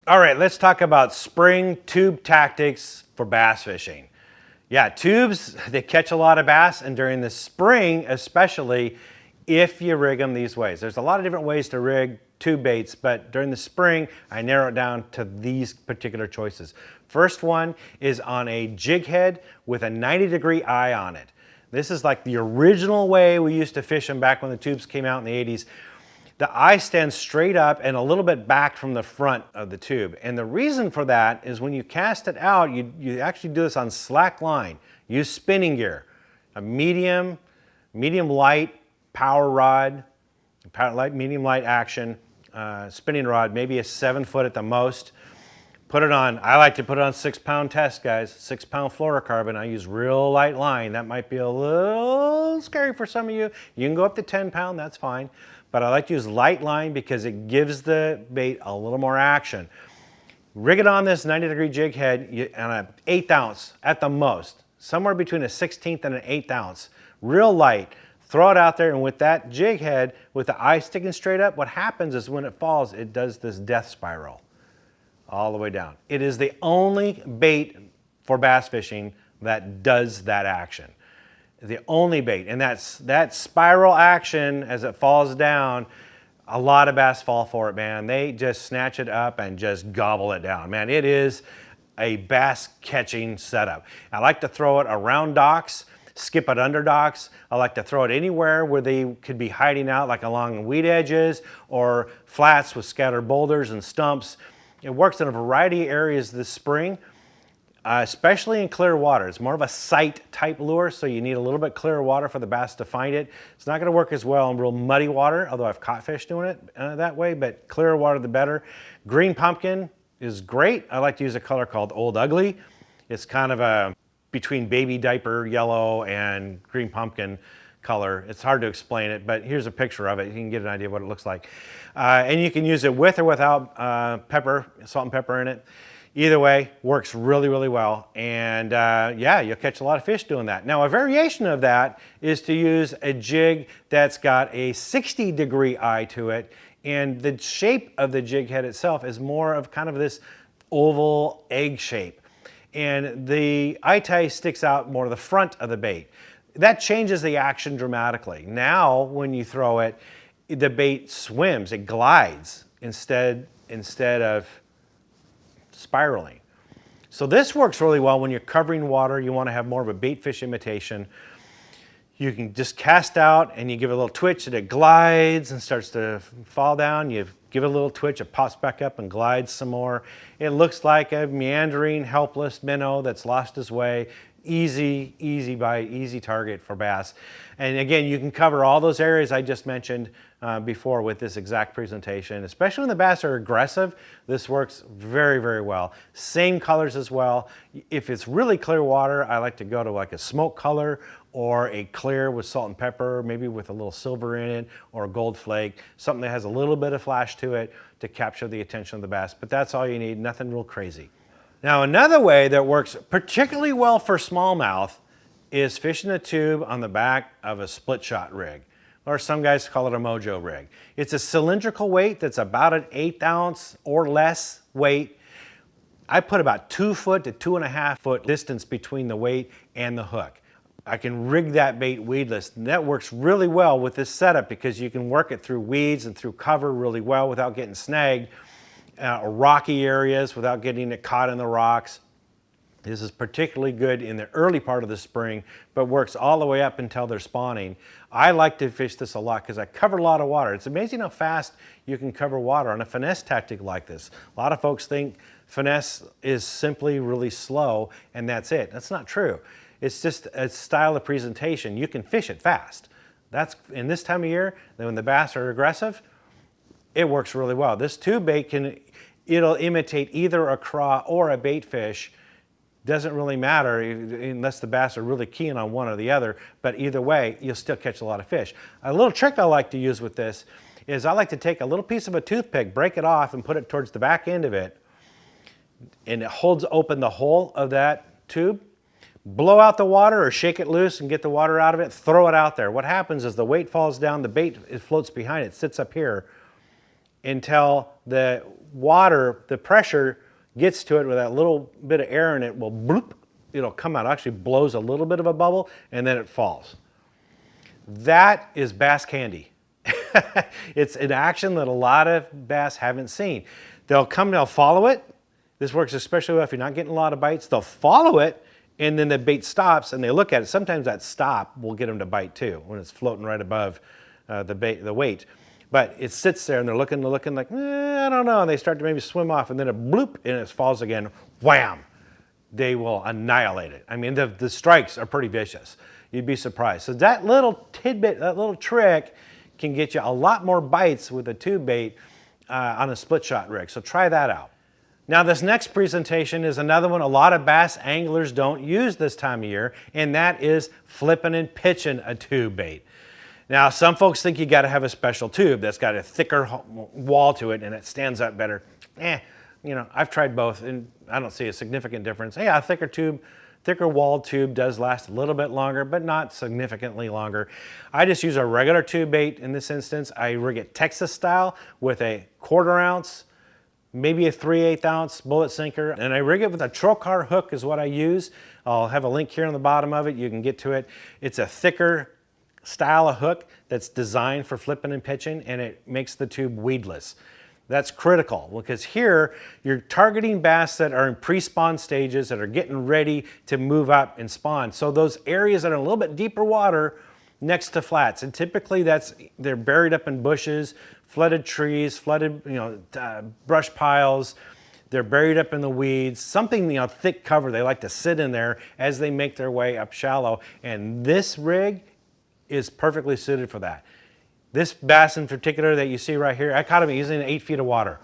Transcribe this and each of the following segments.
All right, let's talk about spring tube tactics for bass fishing. Yeah, tubes, they catch a lot of bass, and during the spring especially, if you rig them these ways. There's a lot of different ways to rig tube baits, but during the spring, I narrow it down to these particular choices. First one is on a jig head with a 90-degree eye on it. This is like the original way we used to fish them back when the tubes came out in the 80s. The eye stands straight up and a little bit back from the front of the tube. And the reason for that is when you cast it out, you actually do this on slack line. Use spinning gear, a medium light power rod, medium light action, spinning rod, maybe a 7-foot at the most. Put it on, I like to put it on 6-pound test, guys, 6-pound fluorocarbon. I use real light line. That might be a little scary for some of you. You can go up to 10-pound, that's fine. But I like to use light line because it gives the bait a little more action. Rig it on this 90-degree jig head on an 1/8 ounce at the most, somewhere between a 1/16 and an 1/8 ounce, real light. Throw it out there, and with that jig head, with the eye sticking straight up, what happens is when it falls, it does this death spiral all the way down. It is the only bait for bass fishing that does that action. The only bait, and that spiral action as it falls down, a lot of bass fall for it, man. They just snatch it up and just gobble it down. Man, it is a bass catching setup. I like to throw it around docks, skip it under docks. I like to throw it anywhere where they could be hiding out, like along weed edges or flats with scattered boulders and stumps. It works in a variety of areas this spring. Especially in clear water. It's more of a sight type lure, so you need a little bit clearer water for the bass to find it. It's not going to work as well in real muddy water, although I've caught fish doing it that way, but clearer water the better. Green pumpkin is great. I like to use a color called Old Ugly. It's kind of a between baby diaper yellow and green pumpkin color. It's hard to explain it, but here's a picture of it. You can get an idea of what it looks like. And you can use it with or without pepper, salt and pepper in it. Either way, works really, really well. And yeah, you'll catch a lot of fish doing that. Now, a variation of that is to use a jig that's got a 60-degree eye to it. And the shape of the jig head itself is more of kind of this oval egg shape. And the eye tie sticks out more to the front of the bait. That changes the action dramatically. Now, when you throw it, the bait swims, it glides instead of spiraling. So this works really well when you're covering water. You want to have more of a bait fish imitation. You can just cast out and you give it a little twitch and it glides and starts to fall down. You give it a little twitch, it pops back up and glides some more. It looks like a meandering, helpless minnow that's lost his way. Easy bite, easy target for bass. And again, you can cover all those areas I just mentioned before with this exact presentation. Especially when the bass are aggressive, this works very, very well. Same colors as well. If it's really clear water, I like to go to like a smoke color or a clear with salt and pepper, maybe with a little silver in it, or a gold flake, something that has a little bit of flash to it to capture the attention of the bass. But that's all you need, nothing real crazy. Now, another way that works particularly well for smallmouth is fishing a tube on the back of a split shot rig, or some guys call it a Mojo Rig. It's a cylindrical weight that's about an 1/8 ounce or less weight. I put about 2 foot to 2.5 foot distance between the weight and the hook. I can rig that bait weedless, and that works really well with this setup because you can work it through weeds and through cover really well without getting snagged. Rocky areas without getting it caught in the rocks. This is particularly good in the early part of the spring, but works all the way up until they're spawning. I like to fish this a lot because I cover a lot of water. It's amazing how fast you can cover water on a finesse tactic like this. A lot of folks think finesse is simply really slow and that's it. That's not true. It's just a style of presentation. You can fish it fast. That's in this time of year, when the bass are aggressive, it works really well. This tube bait it'll imitate either a craw or a bait fish. Doesn't really matter unless the bass are really keen on one or the other, but either way, you'll still catch a lot of fish. A little trick I like to use with this is I like to take a little piece of a toothpick, break it off and put it towards the back end of it, and it holds open the hole of that tube. Blow out the water or shake it loose and get the water out of it, throw it out there. What happens is the weight falls down, the bait floats behind it, sits up here until the water, the pressure gets to it with that little bit of air in it will bloop, it'll come out. It actually blows a little bit of a bubble and then it falls. That is bass candy. It's an action that a lot of bass haven't seen. They'll follow it. This works especially well if you're not getting a lot of bites. They'll follow it and then the bait stops and they look at it. Sometimes that stop will get them to bite too when it's floating right above the weight. But it sits there and they're looking like, I don't know. And they start to maybe swim off and then it bloop and it falls again. Wham! They will annihilate it. I mean, the strikes are pretty vicious. You'd be surprised. So that little tidbit, that little trick can get you a lot more bites with a tube bait on a split shot rig. So try that out. Now this next presentation is another one a lot of bass anglers don't use this time of year, and that is flipping and pitching a tube bait. Now some folks think you got to have a special tube that's got a thicker wall to it and it stands up better. You know, I've tried both and I don't see a significant difference. Yeah, a thicker walled tube does last a little bit longer, but not significantly longer. I just use a regular tube bait in this instance. I rig it Texas style with a 1/4 ounce, maybe a 3/8 ounce bullet sinker, and I rig it with a trocar hook is what I use. I'll have a link here on the bottom of it. You can get to it. It's a thicker style of hook that's designed for flipping and pitching, and it makes the tube weedless. That's critical because here you're targeting bass that are in pre-spawn stages that are getting ready to move up and spawn. So those areas that are a little bit deeper water next to flats, and typically they're buried up in bushes, flooded trees, flooded brush piles. They're buried up in the weeds, something, thick cover. They like to sit in there as they make their way up shallow. And this rig is perfectly suited for that. This bass in particular that you see right here, I caught him using 8 feet of water.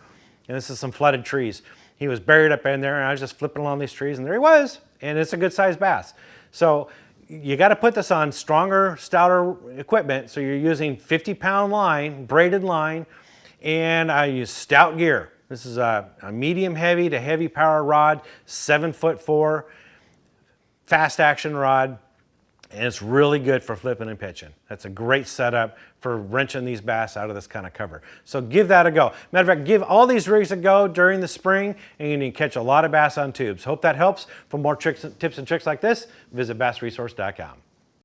And this is some flooded trees. He was buried up in there and I was just flipping along these trees and there he was. And it's a good sized bass. So you got to put this on stronger, stouter equipment. So you're using 50-pound line, braided line, and I use stout gear. This is a medium heavy to heavy power rod, 7'4", fast action rod. And it's really good for flipping and pitching. That's a great setup for wrenching these bass out of this kind of cover. So give that a go. Matter of fact, give all these rigs a go during the spring and you can catch a lot of bass on tubes. Hope that helps. For more tips and tricks like this, visit bassresource.com.